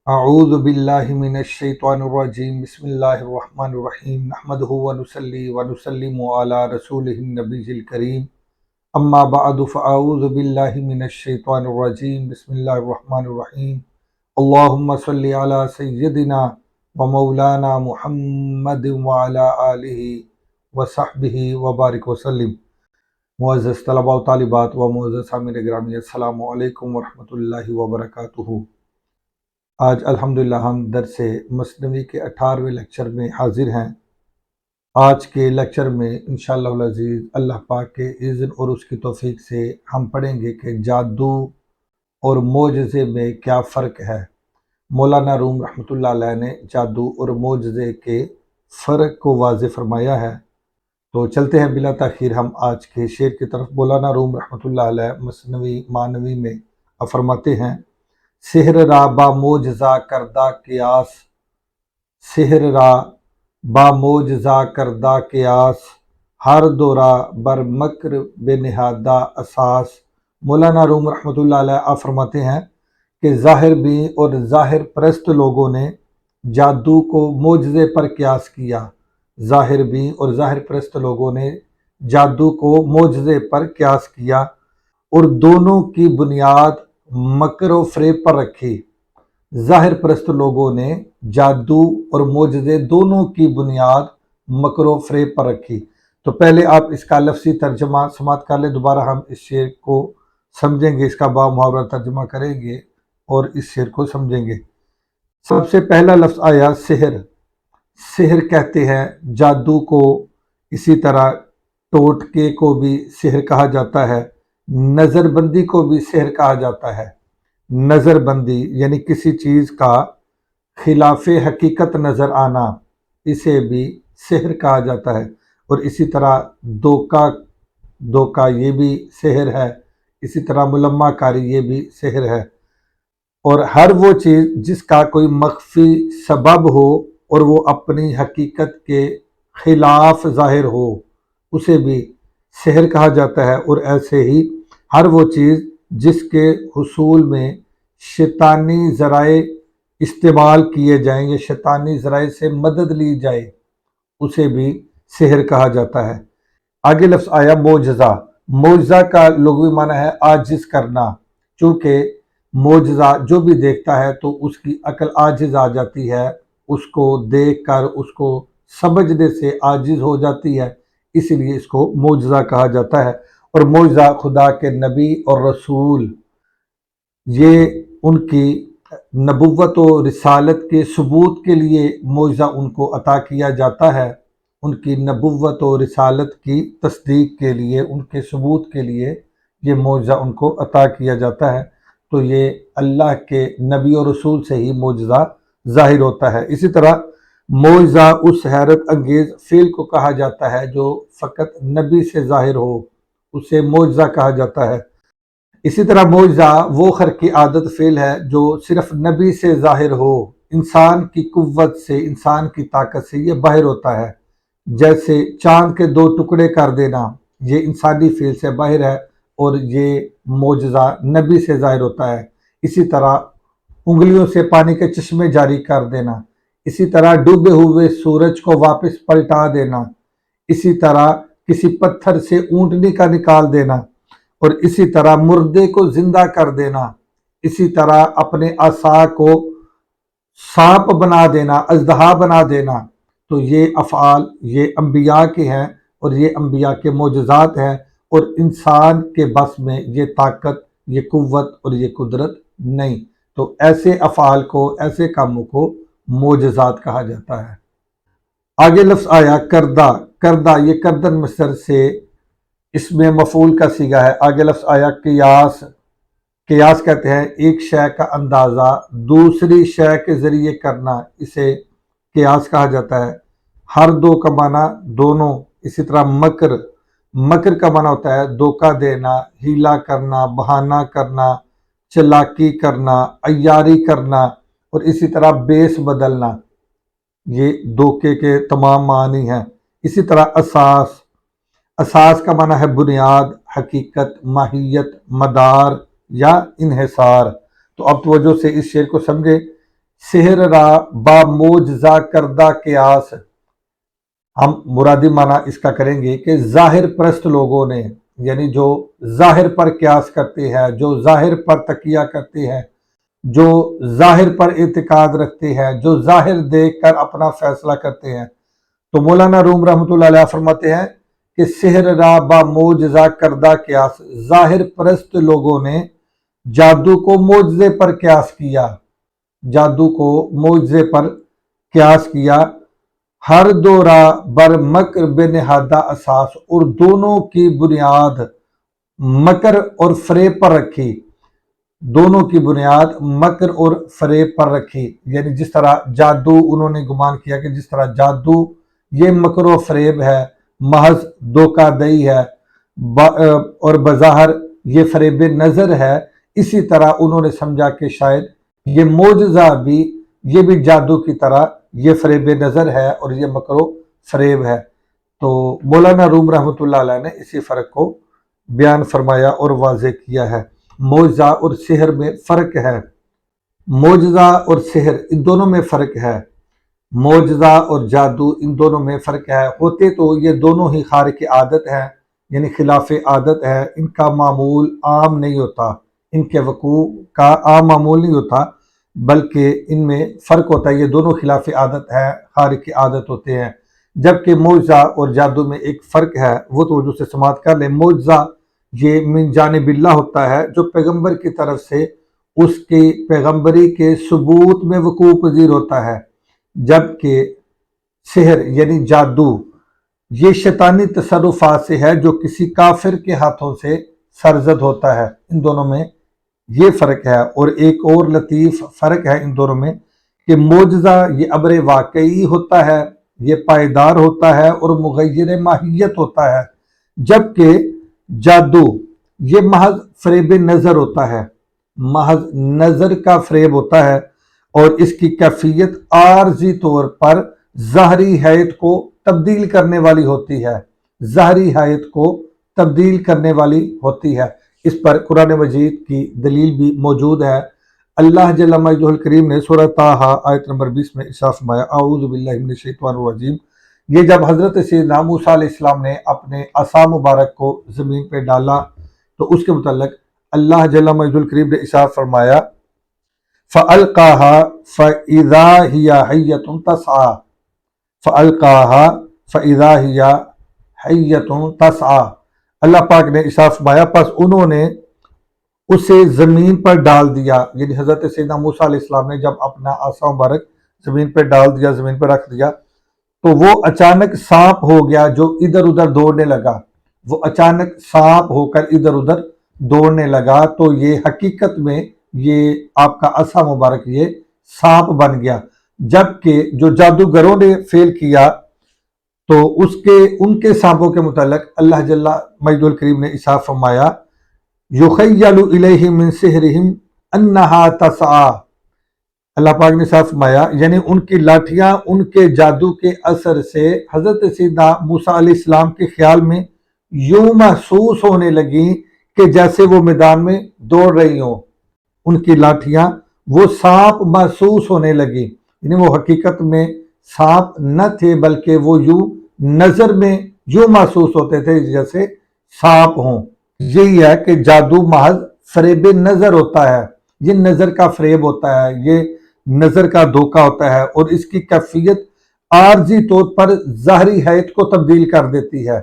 اعوذ باللہ من الشیطان الرجیم بسم اللہ الرحمن الرحیم نحمدہ ونصلی ونسلم علی رسولہ النبی الکریم اما بعد فاعوذ باللہ من الشیطان الرجیم بسم اللہ الرحمن الرحیم اللہم صلی علی سیدنا ومولانا محمد وعلی آلہ وصحبہ وبارک وسلم۔ معزز طلباء و طالبات و معزز سامعین گرامی، السلام علیکم ورحمۃ اللہ وبرکاتہ۔ آج الحمدللہ ہم درس مثنوی کے 18ویں لیکچر میں حاضر ہیں۔ آج کے لیکچر میں انشاءاللہ العزیز اللہ پاک کے اذن اور اس کی توفیق سے ہم پڑھیں گے کہ جادو اور معجزے میں کیا فرق ہے۔ مولانا روم رحمۃ اللہ علیہ نے جادو اور معجزے کے فرق کو واضح فرمایا ہے۔ تو چلتے ہیں بلا تاخیر ہم آج کے شعر کی طرف۔ مولانا روم رحمۃ اللہ علیہ مثنوی معنوی میں فرماتے ہیں: سحر را با معجزہ کردہ قیاس، سحر را با معجزہ کردہ قیاس، ہر دورہ بر مکر بے نہادہ اساس۔ مولانا روم رحمۃ اللہ علیہ فرماتے ہیں کہ ظاہر بھی اور ظاہر پرست لوگوں نے جادو کو معجزے پر قیاس کیا۔ ظاہر بھی اور ظاہر پرست لوگوں نے جادو کو معجزے پر قیاس کیا اور دونوں کی بنیاد مکر و فریب پر رکھی۔ ظاہر پرست لوگوں نے جادو اور معجزے دونوں کی بنیاد مکر و فریب پر رکھی۔ تو پہلے آپ اس کا لفظی ترجمہ سماعت کر لیں، دوبارہ ہم اس شعر کو سمجھیں گے، اس کا با محاورہ ترجمہ کریں گے اور اس شعر کو سمجھیں گے۔ سب سے پہلا لفظ آیا سحر۔ سحر کہتے ہیں جادو کو، اسی طرح ٹوٹکے کو بھی سحر کہا جاتا ہے، نظر بندی کو بھی سحر کہا جاتا ہے۔ نظر بندی یعنی کسی چیز کا خلاف حقیقت نظر آنا، اسے بھی سحر کہا جاتا ہے۔ اور اسی طرح دھوکہ یہ بھی سحر ہے، اسی طرح ملمہ کاری یہ بھی سحر ہے۔ اور ہر وہ چیز جس کا کوئی مخفی سبب ہو اور وہ اپنی حقیقت کے خلاف ظاہر ہو، اسے بھی سحر کہا جاتا ہے۔ اور ایسے ہی ہر وہ چیز جس کے حصول میں شیطانی ذرائع استعمال کیے جائیں یا شیطانی ذرائع سے مدد لی جائے، اسے بھی سحر کہا جاتا ہے۔ آگے لفظ آیا معجزہ۔ معجزہ کا لغوی معنی ہے عاجز کرنا۔ چونکہ معجزہ جو بھی دیکھتا ہے تو اس کی عقل عاجز آ جاتی ہے، اس کو دیکھ کر اس کو سمجھنے سے عاجز ہو جاتی ہے، اسی لیے اس کو معجزہ کہا جاتا ہے۔ اور معجزہ خدا کے نبی اور رسول، یہ ان کی نبوت و رسالت کے ثبوت کے لیے معجزہ ان کو عطا کیا جاتا ہے۔ ان کی نبوت و رسالت کی تصدیق کے لیے، ان کے ثبوت کے لیے یہ معجزہ ان کو عطا کیا جاتا ہے۔ تو یہ اللہ کے نبی و رسول سے ہی معجزہ ظاہر ہوتا ہے۔ اسی طرح معجزہ اس حیرت انگیز فعل کو کہا جاتا ہے جو فقط نبی سے ظاہر ہو، اسے معجزہ کہا جاتا ہے۔ اسی طرح معجزہ وہ خرقی عادت فعل ہے جو صرف نبی سے ظاہر ہو، انسان کی قوت سے، انسان کی طاقت سے یہ باہر ہوتا ہے۔ جیسے چاند کے 2 ٹکڑے کر دینا، یہ انسانی فعل سے باہر ہے اور یہ معجزہ نبی سے ظاہر ہوتا ہے۔ اسی طرح انگلیوں سے پانی کے چشمے جاری کر دینا، اسی طرح ڈوبے ہوئے سورج کو واپس پلٹا دینا، اسی طرح کسی پتھر سے اونٹنی کا نکال دینا، اور اسی طرح مردے کو زندہ کر دینا، اسی طرح اپنے عصا کو سانپ بنا دینا، اژدہا بنا دینا۔ تو یہ افعال یہ انبیاء کے ہیں اور یہ انبیاء کے معجزات ہیں، اور انسان کے بس میں یہ طاقت، یہ قوت اور یہ قدرت نہیں۔ تو ایسے افعال کو، ایسے کاموں کو معجزات کہا جاتا ہے۔ آگے لفظ آیا کردہ۔ کردہ یہ کردن مصدر سے اس میں مفعول کا صیغہ ہے۔ آگے لفظ آیا قیاس۔ قیاس کہتے ہیں ایک شے کا اندازہ دوسری شے کے ذریعے کرنا، اسے قیاس کہا جاتا ہے۔ ہر دو کا معنی دونوں۔ اسی طرح مکر، مکر کا معنی ہوتا ہے دھوکہ دینا، ہیلا کرنا، بہانہ کرنا، چلاکی کرنا، عیاری کرنا، اور اسی طرح بیس بدلنا، یہ دھوکے کے تمام معنی ہیں۔ اسی طرح اساس، اساس کا معنی ہے بنیاد، حقیقت، ماہیت، مدار یا انحصار۔ تو اب توجہ سے اس شعر کو سمجھے۔ سحر را با موجزہ کردہ قیاس، ہم مرادی معنی اس کا کریں گے کہ ظاہر پرست لوگوں نے، یعنی جو ظاہر پر قیاس کرتے ہیں، جو ظاہر پر تکیہ کرتے ہیں، جو ظاہر پر اعتقاد رکھتے ہیں، جو ظاہر دیکھ کر اپنا فیصلہ کرتے ہیں، تو مولانا روم رحمۃ اللہ علیہ فرماتے ہیں کہ سحر را با معجزہ کردہ قیاس، ظاہر پرست لوگوں نے جادو کو معجزے پر قیاس کیا، جادو کو معجزے پر قیاس کیا، ہر دو را بر مکر بے نہادہ اساس، اور دونوں کی بنیاد مکر اور فریب پر رکھی، دونوں کی بنیاد مکر اور فریب پر رکھی، یعنی جس طرح جادو انہوں نے گمان کیا کہ جس طرح جادو یہ مکر و فریب ہے، محض دھوکہ دہی ہے اور بظاہر یہ فریب نظر ہے، اسی طرح انہوں نے سمجھا کہ شاید یہ معجزہ بھی، یہ بھی جادو کی طرح یہ فریب نظر ہے اور یہ مکر و فریب ہے۔ تو مولانا روم رحمۃ اللہ علیہ نے اسی فرق کو بیان فرمایا اور واضح کیا ہے۔ معجزہ اور سحر میں فرق ہے، معجزہ اور سحر ان دونوں میں فرق ہے، معجزہ اور جادو ان دونوں میں فرق ہے۔ ہوتے تو یہ دونوں ہی خارق عادت ہیں، یعنی خلاف عادت ہے، ان کا معمول عام نہیں ہوتا، ان کے وقوع کا عام معمول نہیں ہوتا، بلکہ ان میں فرق ہوتا ہے، یہ دونوں خلاف عادت ہے، خارق عادت ہوتے ہیں۔ جبکہ معجزہ اور جادو میں ایک فرق ہے، وہ توجہ سے سماعت کر لیں۔ معجزہ یہ من جانب اللہ ہوتا ہے، جو پیغمبر کی طرف سے اس کی پیغمبری کے ثبوت میں وقوع پذیر ہوتا ہے، جبکہ سحر یعنی جادو یہ شیطانی تصرفات سے ہے، جو کسی کافر کے ہاتھوں سے سرزد ہوتا ہے۔ ان دونوں میں یہ فرق ہے۔ اور ایک اور لطیف فرق ہے ان دونوں میں کہ معجزہ یہ امر واقعی ہوتا ہے، یہ پائیدار ہوتا ہے اور مغیر ماہیت ہوتا ہے، جبکہ جادو یہ محض فریب نظر ہوتا ہے، محض نظر کا فریب ہوتا ہے، اور اس کی کیفیت عارضی طور پر ظاہری حیت کو تبدیل کرنے والی ہوتی ہے، ظاہری حیت کو تبدیل کرنے والی ہوتی ہے۔ اس پر قرآن مجید کی دلیل بھی موجود ہے۔ اللہ جل مجدہ الکریم نے سورہ طٰہٰ آیت نمبر 20 میں ارشاد فرمایا، اعوذ باللہ من الشیطان الرجیم۔ یہ جب حضرت سیدنا موسیٰ علیہ السلام نے اپنے عصا مبارک کو زمین پہ ڈالا تو اس کے متعلق اللہ جل مجدہ الکریم نے ارشاد فرمایا، فَأَلْقَاهَا فَإِذَا هِيَ حَيَّةٌ تَسْعَىٰ، فَأَلْقَاهَا فَإِذَا هِيَ حَيَّةٌ تَسْعَىٰ۔ اللہ پاک نے ارشاد فرمایا، پس انہوں نے اسے زمین پر ڈال دیا، یعنی حضرت سیدنا موسیٰ علیہ السلام نے جب اپنا عصا مبارک زمین پہ ڈال دیا، زمین پہ رکھ دیا، تو وہ اچانک سانپ ہو گیا جو ادھر ادھر دوڑنے لگا، وہ اچانک سانپ ہو کر ادھر ادھر دوڑنے لگا، تو یہ حقیقت میں یہ آپ کا عصا مبارک یہ سانپ بن گیا۔ جبکہ جو جادوگروں نے فیل کیا تو ان کے سانپوں کے متعلق اللہ جل مجدہ الکریم نے ارشاد فرمایا، یخیل الیہ من سحرہم انہا تسعیٰ۔ اللہ پاک نے ارشاد فرمایا، یعنی ان کی لاٹھیاں ان کے جادو کے اثر سے حضرت سیدنا موسیٰ علیہ السلام کے خیال میں یوں محسوس ہونے لگیں کہ جیسے وہ میدان میں دوڑ رہی ہوں، ان کی لاٹھیاں وہ سانپ محسوس ہونے لگی، یعنی وہ حقیقت میں سانپ نہ تھے، بلکہ وہ یوں نظر میں یوں محسوس ہوتے تھے جیسے سانپ ہوں۔ یہی ہے کہ جادو محض فریب نظر ہوتا ہے، یہ نظر کا فریب ہوتا ہے، یہ نظر کا دھوکہ ہوتا ہے، اور اس کی کیفیت عارضی طور پر ظاہری حیت کو تبدیل کر دیتی ہے،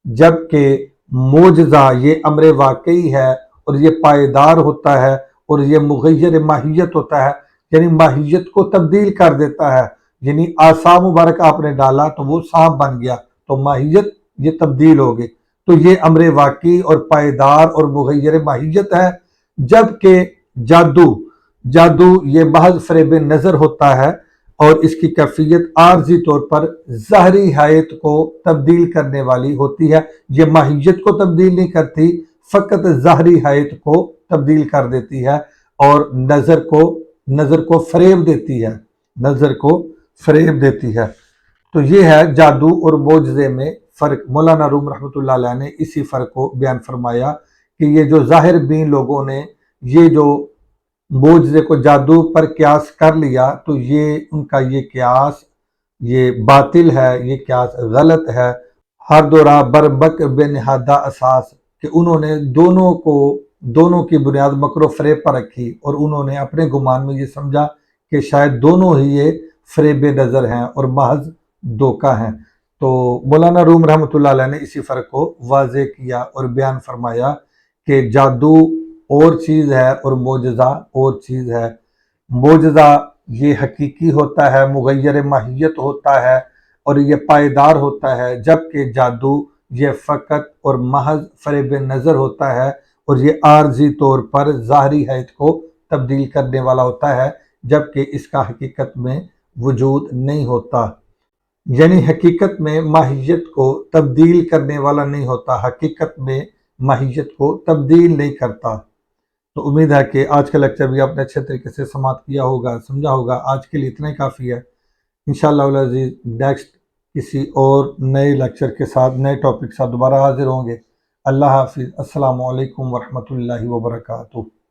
جبکہ معجزہ یہ امر واقعی ہے اور یہ پائیدار ہوتا ہے اور یہ مغیر ماہیت ہوتا ہے، یعنی ماہیت کو تبدیل کر دیتا ہے، یعنی عصا مبارک آپ نے ڈالا تو وہ سانپ بن گیا تو ماہیت یہ تبدیل ہو گئی، تو یہ امر واقعی اور پائیدار اور مغیر ماہیت ہے۔ جبکہ جادو یہ محض فریب نظر ہوتا ہے اور اس کی کیفیت عارضی طور پر ظاہری حیت کو تبدیل کرنے والی ہوتی ہے، یہ ماہیت کو تبدیل نہیں کرتی، فقط ظاہری حیت کو تبدیل کر دیتی ہے اور نظر کو فریب دیتی ہے، نظر کو فریب دیتی ہے۔ تو یہ ہے جادو اور معجزے میں فرق۔ مولانا روم رحمۃ اللہ علیہ نے اسی فرق کو بیان فرمایا کہ یہ جو ظاہر بین لوگوں نے یہ جو معجزے کو جادو پر قیاس کر لیا تو یہ ان کا یہ قیاس یہ باطل ہے، یہ قیاس غلط ہے۔ ہر دورہ بربک بے نہادہ اساس کہ انہوں نے دونوں کی بنیاد مکر و فریب پر رکھی، اور انہوں نے اپنے گمان میں یہ سمجھا کہ شاید دونوں ہی یہ فریب نظر ہیں اور محض دھوکہ ہیں۔ تو مولانا روم رحمۃ اللہ علیہ نے اسی فرق کو واضح کیا اور بیان فرمایا کہ جادو اور چیز ہے اور معجزہ اور چیز ہے۔ معجزہ یہ حقیقی ہوتا ہے، مغیر ماہیت ہوتا ہے اور یہ پائیدار ہوتا ہے، جبکہ جادو یہ فقط اور محض فریب نظر ہوتا ہے اور یہ عارضی طور پر ظاہری حیت کو تبدیل کرنے والا ہوتا ہے، جبکہ اس کا حقیقت میں وجود نہیں ہوتا۔ یعنی حقیقت میں ماہیت کو تبدیل کرنے والا نہیں ہوتا، حقیقت میں ماہیت کو تبدیل نہیں کرتا۔ تو امید ہے کہ آج کا لیکچر بھی آپ نے اچھے طریقے سے سماعت کیا ہوگا، سمجھا ہوگا۔ آج کے لیے اتنا ہی کافی ہے۔ انشاءاللہ العزیز نیکسٹ کسی اور نئے لیکچر کے ساتھ، نئے ٹاپک کے ساتھ دوبارہ حاضر ہوں گے۔ اللہ حافظ۔ السلام علیکم ورحمۃ اللہ وبرکاتہ۔